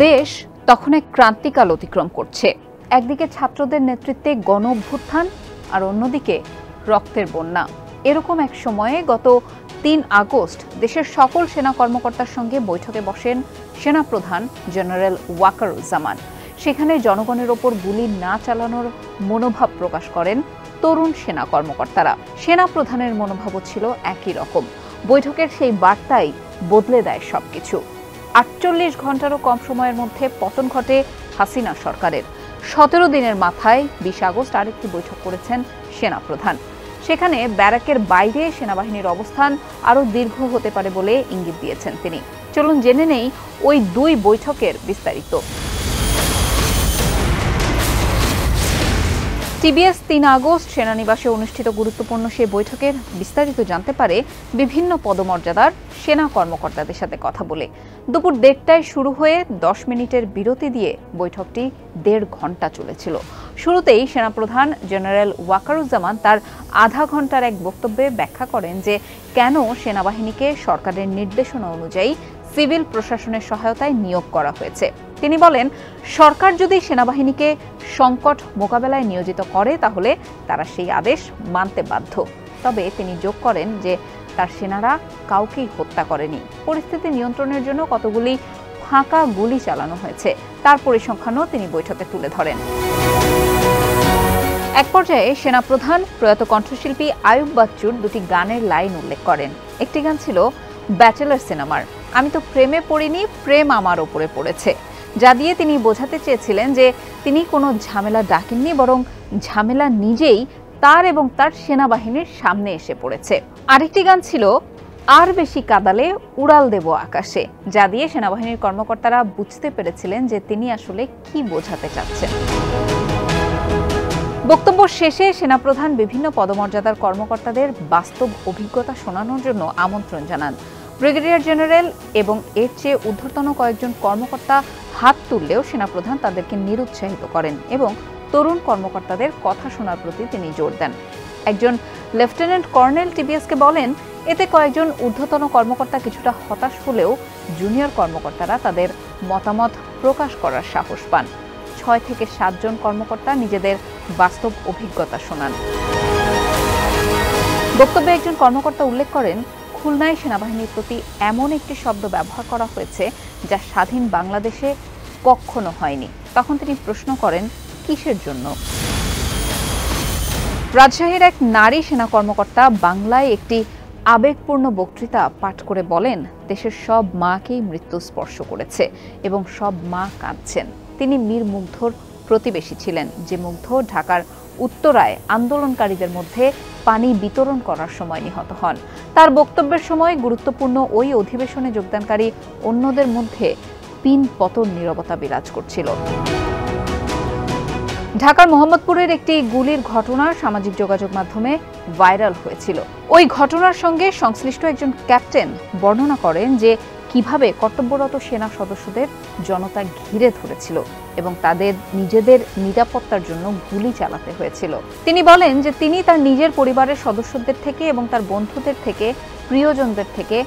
দেশ তখন এক ক্রান্তিকাল অতিক্রম করছে। একদিকে ছাত্রদের নেতৃত্বে গণ অভ্যুত্থান, আর অন্যদিকে রক্তের বন্যা। এরকম এক সময়ে গত ৩ আগস্ট দেশের সকল সেনা কর্মকর্তার সঙ্গে বৈঠকে বসেন সেনাপ্রধান জেনারেল ওয়াকারুজ্জামান। সেখানে জনগণের ওপর গুলি না চালানোর মনোভাব প্রকাশ করেন তরুণ সেনা কর্মকর্তারা। সেনাপ্রধানের মনোভাবও ছিল একই রকম। বৈঠকের সেই বার্তাই বদলে দেয় সবকিছু। ৪৮ ঘন্টারও কম সময়ের মধ্যে পতন ঘটে হাসিনা সরকারের। ১৭ দিনের মাথায় ২০ আগস্ট আরেকটি বৈঠক করেছেন সেনাপ্রধান। সেখানে ব্যারাকের বাইরে সেনাবাহিনীর অবস্থান আরও দীর্ঘ হতে পারে বলে ইঙ্গিত দিয়েছেন তিনি। চলুন জেনে নেই ওই ২ বৈঠকের বিস্তারিত। টিবিএস ৩ আগস্ট সেনানিবাসে অনুষ্ঠিত গুরুত্বপূর্ণ সেই বৈঠকের বিস্তারিত জানতে পারে বিভিন্ন পদমর্যাদার সেনা কর্মকর্তাদের সাথে কথা বলে। দুপুর ১:৩০টায় শুরু হয়ে ১০ মিনিটের বিরতি দিয়ে বৈঠকটি ১.৫ ঘন্টা চলেছিল। শুরুতেই সেনাপ্রধান জেনারেল ওয়াকারুজ্জামান তার আধা ঘন্টার এক বক্তব্যে ব্যাখ্যা করেন যে কেন সেনাবাহিনীকে সরকারের নির্দেশনা অনুযায়ী সিভিল প্রশাসনের সহায়তায় নিয়োগ করা হয়েছে। তিনি বলেন, সরকার যদি সেনাবাহিনীকে সংকট মোকাবেলায় নিয়োজিত করে তাহলে তারা সেই আদেশ মানতে বাধ্য। তবে তিনি যোগ করেন যে তার সেনারা কাউকেই হত্যা করেনি। পরিস্থিতি নিয়ন্ত্রণের জন্য কতগুলি ফাঁকা গুলি চালানো হয়েছে তার পরিসংখ্যানও তিনি বৈঠকে তুলে ধরেন। এক পর্যায়ে সেনাপ্রধান প্রয়াত কণ্ঠশিল্পী আয়ুব বাচ্চুর ২টি গানের লাইন উল্লেখ করেন। একটি গান ছিল ব্যাচেলার সিনেমার আমি তো প্রেমে পড়িনি, প্রেম আমার ওপরে পড়েছে, যা দিয়ে তিনি বোঝাতে চেয়েছিলেন যে তিনি কোনো ঝামেলা ডাকেননি, বরং ঝামেলা নিজেই তার এবং তার সেনাবাহিনীর সামনে এসে পড়েছে। আরেকটি গান ছিল আর বেশি কাদালে উড়াল দেব আকাশে, যা দিয়ে সেনাবাহিনীর কর্মকর্তারা বুঝতে পেরেছিলেন যে তিনি আসলে কি বোঝাতে চাচ্ছেন। বক্তব্য শেষে সেনাপ্রধান বিভিন্ন পদমর্যাদার কর্মকর্তাদের বাস্তব অভিজ্ঞতা শোনানোর জন্য আমন্ত্রণ জানান। ব্রিগেডিয়ার জেনারেল এবং এর চেয়ে ঊর্ধ্বতন কয়েকজন কর্মকর্তা হাত তুললেও সেনাপ্রধান তাদেরকে নিরুৎসাহিত করেন এবং তরুণ কর্মকর্তাদের কথা শোনার প্রতি তিনি জোর দেন। একজন লেফটেন্যান্ট কর্নেল টিবিএসকে বলেন, এতে কয়েকজন ঊর্ধ্বতন কর্মকর্তা কিছুটা হতাশ হলেও জুনিয়র কর্মকর্তারা তাদের মতামত প্রকাশ করার সাহস পান। ৬ থেকে ৭ জন কর্মকর্তা নিজেদের বাস্তব অভিজ্ঞতা শোনান। বক্তব্যে একজন কর্মকর্তা উল্লেখ করেন, খুলনায় সেনাবাহিনীর প্রতি এমন একটি শব্দ ব্যবহার করা হয়েছে যা স্বাধীন বাংলাদেশে কখনো হয়নি। তখন তিনি প্রশ্ন করেন, কিসের জন্য? রাজশাহীর এক নারী সেনা কর্মকর্তা বাংলায় একটি আবেগপূর্ণ বক্তৃতা পাঠ করে বলেন, দেশের সব মাকেই মৃত্যু স্পর্শ করেছে এবং সব মা কাঁদছেন। তিনি মীর মুগ্ধর প্রতিবেশী ছিলেন, যে মুগ্ধ ঢাকার উত্তরায় আন্দোলনকারীদের মধ্যে পানি বিতরণ করার সময় নিহত হন। তার বক্তব্যের সময় গুরুত্বপূর্ণ ওই অধিবেশনে যোগদানকারী অন্যদের মধ্যে পিন পতন নীরবতা বিরাজ করছিল। ঢাকার মোহাম্মদপুরের একটি গুলির ঘটনা সামাজিক যোগাযোগ মাধ্যমে ভাইরাল হয়েছিল। ওই ঘটনার সঙ্গে সংশ্লিষ্ট একজন ক্যাপ্টেন বর্ণনা করেন যে কিভাবে কর্তব্যরত সেনা সদস্যদের জনতা ঘিরে ধরেছিল এবং তাদের নিজেদের নিরাপত্তার জন্য গুলি চালাতে হয়েছিল। তিনি বলেন যে তিনি তার নিজের পরিবারের সদস্যদের থেকে এবং তার বন্ধুদের থেকে, প্রিয়জনদের থেকে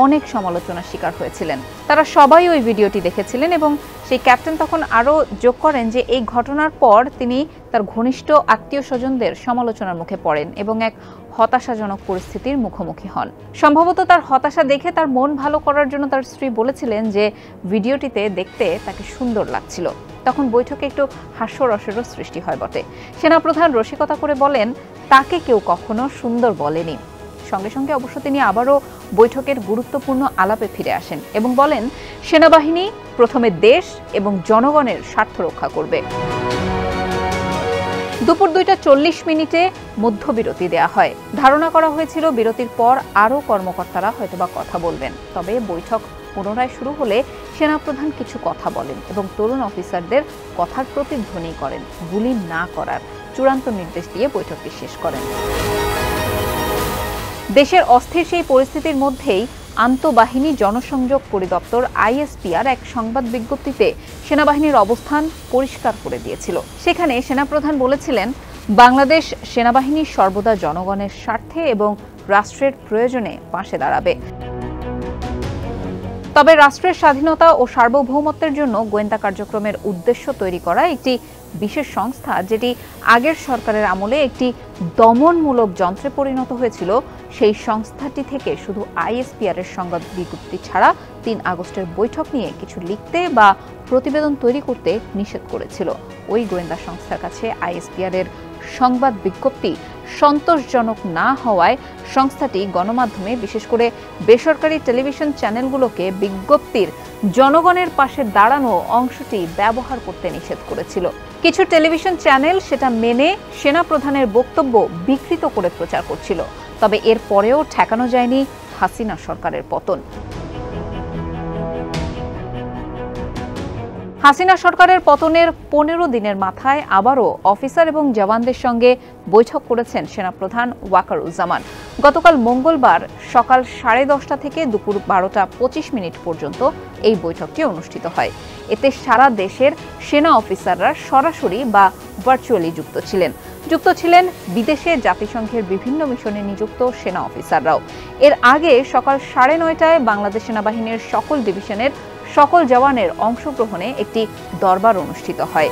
অনেক সমালোচনার শিকার হয়েছিলেন। তারা সবাই ওই ভিডিওটি দেখেছিলেন এবং সেই ক্যাপ্টেন তখন আরও যোগ করেন যে এই ঘটনার পর তিনি তার ঘনিষ্ঠ আত্মীয় স্বজনদের সমালোচনার মুখে পড়েন এবং এক হতাশাজনক পরিস্থিতির মুখোমুখি হন। সম্ভবত তার হতাশা দেখে তার মন ভালো করার জন্য তার স্ত্রী বলেছিলেন যে ভিডিওটিতে দেখতে তাকে সুন্দর লাগছিল। তখন বৈঠকে একটু হাস্যরসেরও সৃষ্টি হয় বটে। সেনাপ্রধান রসিকতা করে বলেন, তাকে কেউ কখনো সুন্দর বলেনি। সঙ্গে সঙ্গে অবশ্য তিনি আবারও বৈঠকের গুরুত্বপূর্ণ আলাপে ফিরে আসেন এবং বলেন, সেনাবাহিনী প্রথমে দেশ এবং জনগণের স্বার্থ রক্ষা করবে। দুপুর ২:৪০ মধ্যবিরতি দেয়া হয়। ধারণা করা হয়েছিল বিরতির পর আরও কর্মকর্তারা হয়তোবা কথা বলবেন। তবে বৈঠক পুনরায় শুরু হলে সেনাপ্রধান কিছু কথা বলেন এবং তরুণ অফিসারদের কথার প্রতিধ্বনি করেন। গুলি না করার চূড়ান্ত নির্দেশ দিয়ে বৈঠকটি শেষ করেন। দেশের অস্থির সেই পরিস্থিতির মধ্যেই আন্তঃবাহিনী জনসংযোগ পরিদপ্তর আইএসপিআর এক সংবাদ বিজ্ঞপ্তিতে সেনাবাহিনীর অবস্থান পরিষ্কার করে দিয়েছিল। সেখানে সেনাপ্রধান বলেছিলেন, বাংলাদেশ সেনাবাহিনী সর্বদা জনগণের স্বার্থে এবং রাষ্ট্রের প্রয়োজনে পাশে দাঁড়াবে। তবে রাষ্ট্রের স্বাধীনতা ও সার্বভৌমত্বের জন্য গোয়েন্দা কার্যক্রমের উদ্দেশ্য তৈরি করা একটি বিশেষ সংস্থা, যেটি আগের সরকারের আমলে একটি দমনমূলক যন্ত্রে পরিণত হয়েছিল, সেই সংস্থাটি থেকে শুধু আইএসপিআর এর সংবাদ বিজ্ঞপ্তি ছাড়া ৩ আগস্টের বৈঠক নিয়ে কিছু লিখতে বা প্রতিবেদন তৈরি করতে নিষেধ করেছিল। ওই গোয়েন্দা সংস্থার কাছে আইএসপিআর এর সংবাদ বিজ্ঞপ্তি সন্তোষজনক না হওয়ায় সংস্থাটি গণমাধ্যমে, বিশেষ করে বেসরকারি টেলিভিশন চ্যানেলগুলোকে বিজ্ঞপ্তির জনগণের পাশে দাঁড়ানো অংশটি ব্যবহার করতে নিষেধ করেছিল। কিছু টেলিভিশন চ্যানেল সেটা মেনে সেনাপ্রধানের বক্তব্য বিকৃত করে প্রচার করছিল। তবে এর পরেও ঠেকানো যায়নি হাসিনা সরকারের পতন। হাসিনা সরকারের পতনের ১৫ দিনের মাথায় আবারও অফিসার এবং জওয়ানদের সঙ্গে বৈঠক করেছেন সেনাপ্রধান ওয়াকারুজ্জামান। গতকাল মঙ্গলবার সকাল 10:30 থেকে দুপুর 12:25 পর্যন্ত এই বৈঠকটি অনুষ্ঠিত হয়। এতে সারা দেশের সেনা অফিসাররা সরাসরি বা ভার্চুয়ালি যুক্ত ছিলেন বিদেশে জাতিসংঘের বিভিন্ন মিশনে নিযুক্ত সেনা অফিসাররাও। এর আগে সকাল 9:30টায় বাংলাদেশ সেনাবাহিনীর সকল ডিভিশনের সকল জওয়ানের অংশগ্রহণে একটি দরবার অনুষ্ঠিত হয়।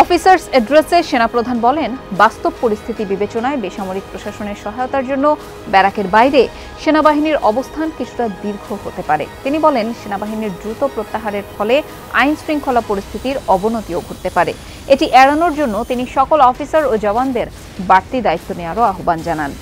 অফিসার্স অ্যাড্রেসে সেনাপ্রধান বলেন, বাস্তব পরিস্থিতি বিবেচনায় বেসামরিক প্রশাসনের সহায়তার জন্য ব্যারাকের বাইরে সেনাবাহিনীর অবস্থান কিছুটা দীর্ঘ হতে পারে। তিনি বলেন, সেনাবাহিনীর দ্রুত প্রত্যাহারের ফলে আইন শৃঙ্খলা পরিস্থিতির অবনতিও ঘটতে পারে। এটি এড়ানোর জন্য তিনি সকল অফিসার ও জওয়ানদের বাড়তি দায়িত্ব নেওয়ারও আহ্বান জানান।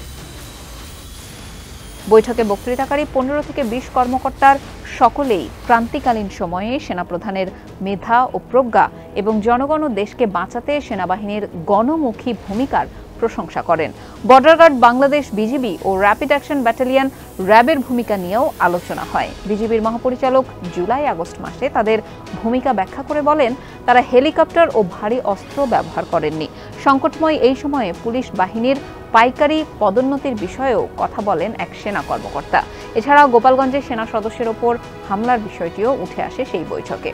বৈঠকে বক্তৃতাকারী 15 থেকে 20 কর্মকর্তার সকলেই ক্রান্তিকালীন সময়ে সেনাপ্রধানের মেধা ও প্রজ্ঞা এবং জনগণ ও দেশকে বাঁচাতে সেনাবাহিনীর গণমুখী ভূমিকার প্রশংসা করেন। বর্ডার গার্ড বাংলাদেশ বিজিবি ও র্যাপিড অ্যাকশন ব্যাটালিয়ন র্যাবের ভূমিকা নিয়েও আলোচনা হয়। বিজিবির মহাপরিচালক জুলাই-আগস্ট মাসে তাদের ভূমিকা ব্যাখ্যা করে বলেন, তারা হেলিকপ্টার ও ভারী অস্ত্র ব্যবহার করেননি। সংকটময় এই সময়ে পুলিশ বাহিনীর পাইকারি পদোন্নতির বিষয়েও কথা বলেন এক সেনা কর্মকর্তা। এছাড়াও গোপালগঞ্জে সেনা সদস্যের ওপর হামলার বিষয়টিও উঠে আসে সেই বৈঠকে।